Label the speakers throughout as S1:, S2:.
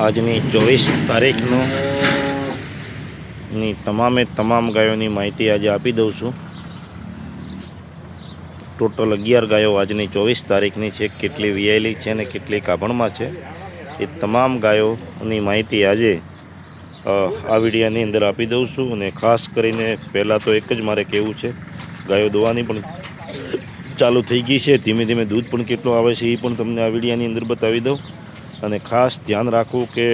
S1: આજની 24 તારીખનો ની તમામ ગાયોની માહિતી આજે આપી દઉં છું। ટોટલ 11 ગાયો આજની 24 તારીખની છે। કેટલી વિયાયેલી છે અને કેટલી કાભણમાં છે એ તમામ ગાયોની માહિતી આજે આ વિડીયોની અંદર આપી દઉં છું। અને ખાસ કરીને પહેલાં તો એક જ મારે કહેવું છે, ગાયો દોવાની પણ ચાલુ થઈ ગઈ છે। ધીમે ધીમે દૂધ પણ કેટલું આવે છે એ પણ તમને આ વિડીયોની અંદર બતાવી દઉં। અને ખાસ ધ્યાન રાખવું કે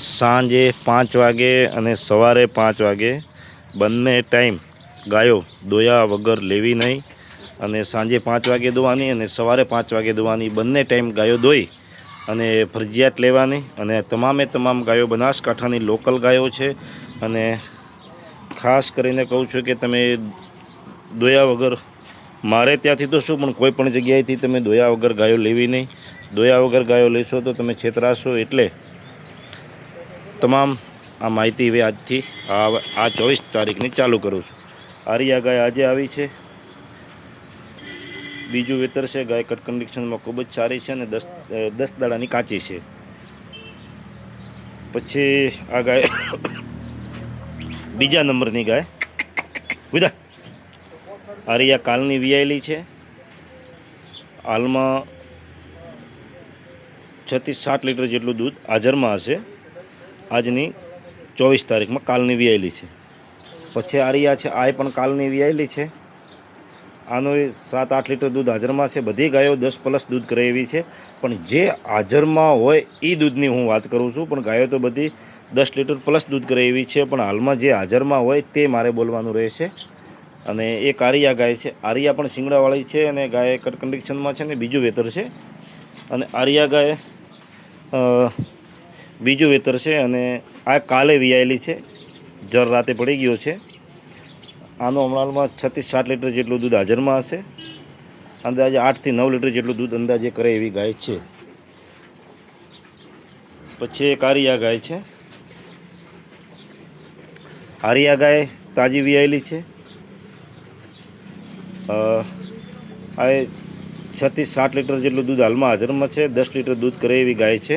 S1: સાંજે 5 વાગે અને સવારે 5 વાગે બંને ટાઈમ ગાયો દોયા વગર લેવી નહીં। અને સાંજે 5 વાગે દોવાની અને સવારે 5 વાગે દોવાની, બંને ટાઈમ ગાયો દોઈ અને ફરજિયાત લેવાની। અને તમામ ગાયો બનાસકાંઠાની લોકલ ગાયો છે। અને ખાસ કરીને કહું છું કે તમે દોયા વગર, મારે ત્યાંથી તો શું પણ કોઈ પણ જગ્યાએથી તમે દોયા વગર ગાયો લેવી નહીં। દોયા વગર ગાયો લેશો તો તમે છેતરાશો। એટલે તમામ આ માહિતી હવે આજથી આ 24 તારીખની ચાલુ કરું છું। આરિયા ગાય આજે આવી છે, બીજું વેતર છે। ગાય કટ કન્ડિશનમાં ખૂબ જ સારી છે અને 10 દાડાની કાચી છે। પછી આ ગાય બીજા નંબરની ગાય વિદા આરિયા કાલની વિયાયેલી છે। હાલમાં 6 થી 7 લીટર જેટલું દૂધ હાજરમાં હશે આજની 24 તારીખમાં, કાલની વિયાયેલી છે। પછી આરિયા છે, આ પણ કાલની વિયાયેલી છે। આનો 7-8 લીટર દૂધ હાજરમાં છે। બધી ગાયો 10+ દૂધ કરે એવી છે, પણ જે હાજરમાં હોય એ દૂધની હું વાત કરું છું। પણ ગાયો તો બધી 10 લીટર પ્લસ દૂધ કરે એવી છે, પણ હાલમાં જે હાજરમાં હોય તે મારે બોલવાનું રહેશે। અને એક આરિયા ગાય છે, આરિયા પણ શિંગડાવાળી છે અને ગાય કટ કન્ડિશનમાં છે ને બીજું વેતર છે। અને આરિયા ગાય બીજું વેતર છે અને આ કાલે વિયાયેલી છે, જર રાતે પડી ગયો છે। આનો હમણાંમાં 6 થી 7 લીટર જેટલું દૂધ હાજરમાં હશે। અંદાજે 8 થી 9 લીટર જેટલું દૂધ અંદાજે કરે એવી ગાય છે। પછી એક આરિયા ગાય છે, આરિયા ગાય તાજી વિયાયેલી છે। આ 6 થી 7 લીટર જેટલું દૂધ હાલમાં હાજરમાં છે, 10 લીટર દૂધ કરે એવી ગાય છે।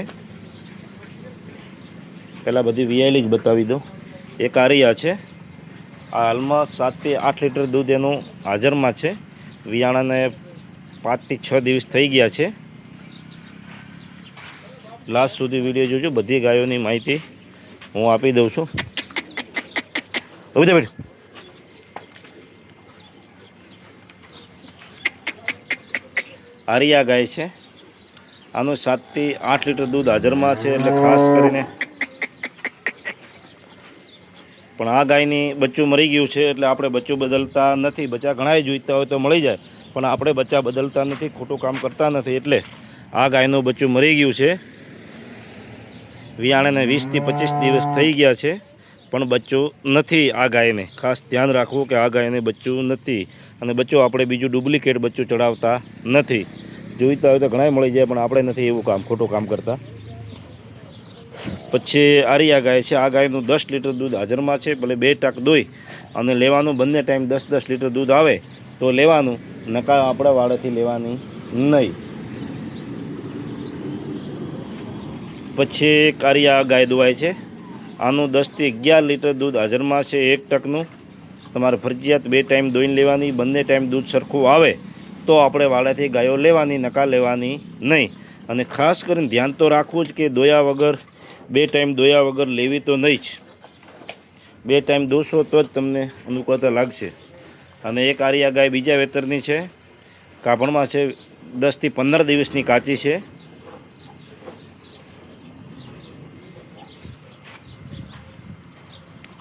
S1: પહેલાં બધી વિયાયેલી જ બતાવી દઉં। એક આરિયા છે, આ હાલમાં 7 થી 8 લીટર દૂધ એનું હાજરમાં છે। વિયાણાને 5 થી 6 દિવસ થઈ ગયા છે। લાસ્ટ સુધી વિડીયો જોજો, બધી ગાયોની માહિતી હું આપી દઉં છું। બેઠ આરિયા ગાય છે, આનું 7 થી 8 લીટર દૂધ હાજરમાં છે। એટલે ખાસ કરીને પણ આ ગાયની બચ્ચું મરી ગયું છે, એટલે આપણે બચ્ચું બદલતા નથી। બચ્ચા ઘણાય જોઈતા હોય તો મળી જાય, પણ આપણે બચ્ચા બદલતા નથી, ખોટું કામ કરતા નથી। એટલે આ ગાયનું બચ્ચું મરી ગયું છે। વિયાણાને 20 થી 25 દિવસ થઈ ગયા છે, પણ બચ્ચું નથી આ ગાયને। ખાસ ધ્યાન રાખવું કે આ ગાયને બચ્ચું નથી, અને બચ્ચું આપણે બીજું ડુપ્લિકેટ બચ્ચું ચડાવતા નથી। જોઈતા હોય તો ઘણાય મળી જાય, પણ આપણે નથી એવું કામ, ખોટું કામ કરતા। પછી આરિયા ગાય છે, આ ગાયનું 10 લીટર દૂધ હાજરમાં છે। ભલે 2 ટાંક દોઈ અને લેવાનું, બંને ટાઈમ 10-10 લીટર દૂધ આવે તો લેવાનું, નકા આપણે વાડેથી લેવાની નહીં। પછી એક આરિયા ગાય દોવાય છે, આનું 10 થી 11 લીટર દૂધ હાજરમાં છે। 1 ટકનું તમારે ફરજિયાત 2 ટાઈમ દોઈને લેવાની, બંને ટાઈમ દૂધ સરખું આવે તો આપણે વાડાથી ગાયો લેવાની, નકા લેવાની નહીં। અને ખાસ કરીને ધ્યાન તો રાખવું જ કે દોયા વગર, 2 ટાઈમ દોયા વગર લેવી તો નહીં જ। 2 ટાઈમ દોશો તો જ તમને અનુકૂળતા લાગશે। અને એક આરિયા ગાય બીજા વેતરની છે, કાભણમાં છે, 10 થી 15 દિવસની કાચી છે।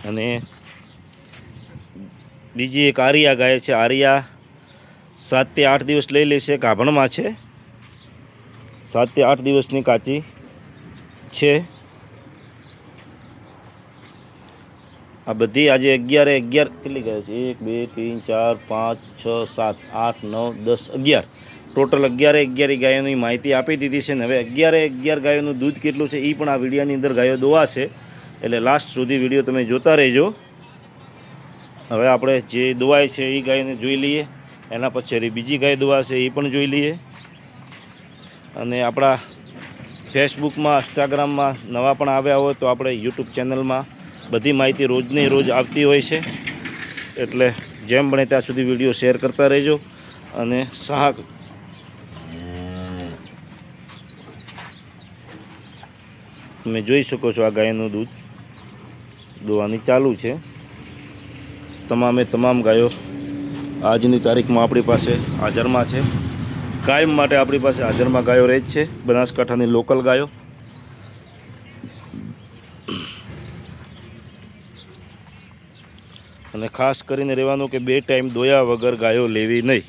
S1: અને બીજી એક આરિયા ગાય છે, આરિયા 7 થી 8 દિવસ લઈ લેશે, ગાભણમાં છે, 7 થી 8 દિવસની કાચી છે। આ બધી આજે 11 કેટલી ગાય છે? 1 2 3 4 5 6 7 8 9 10 11 ટોટલ 11 ગાયોની માહિતી આપી દીધી છે। ને હવે 11 ગાયોનું દૂધ કેટલું છે એ પણ આ વિડીયોની અંદર ગાયો દોવાશે, એટલે લાસ્ટ સુધી વિડીયો તમે જોતા રહેજો। હવે આપણે જે દોવાય છે એ ગાયને જોઈ લઈએ, એના પછી બીજી ગાય દોવાશે એ પણ જોઈ લઈએ। અને આપણા ફેસબુકમાં, ઇન્સ્ટાગ્રામમાં નવા પણ આવ્યા હોય તો આપણે યુટ્યુબ ચેનલમાં બધી માહિતી રોજની રોજ આવતી હોય છે. એટલે જેમ બને ત્યાં સુધી વિડીયો શેર કરતા રહેજો. અને તમે જોઈ શકો છો આ ગાયનું દૂધ દોવાની ચાલુ છે. તમામ ગાયો આજની તારીખમાં આપણી પાસે હાજરમાં છે. કાયમ માટે આપણી પાસે હાજરમાં ગાયો રહે જ છે, બનાસકાંઠાની લોકલ ગાયો. અને ખાસ કરીને રહેવાનું કે 2 ટાઈમ દોયા વગર ગાયો લેવી નહીં.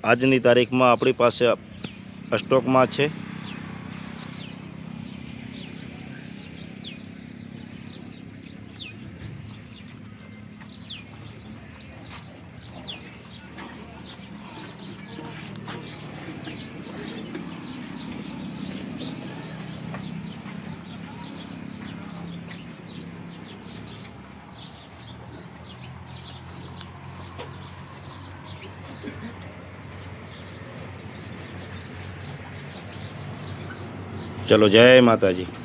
S1: આજની તારીખમાં આપણી પાસે સ્ટોકમાં છે. ચલો, જય માતાજી.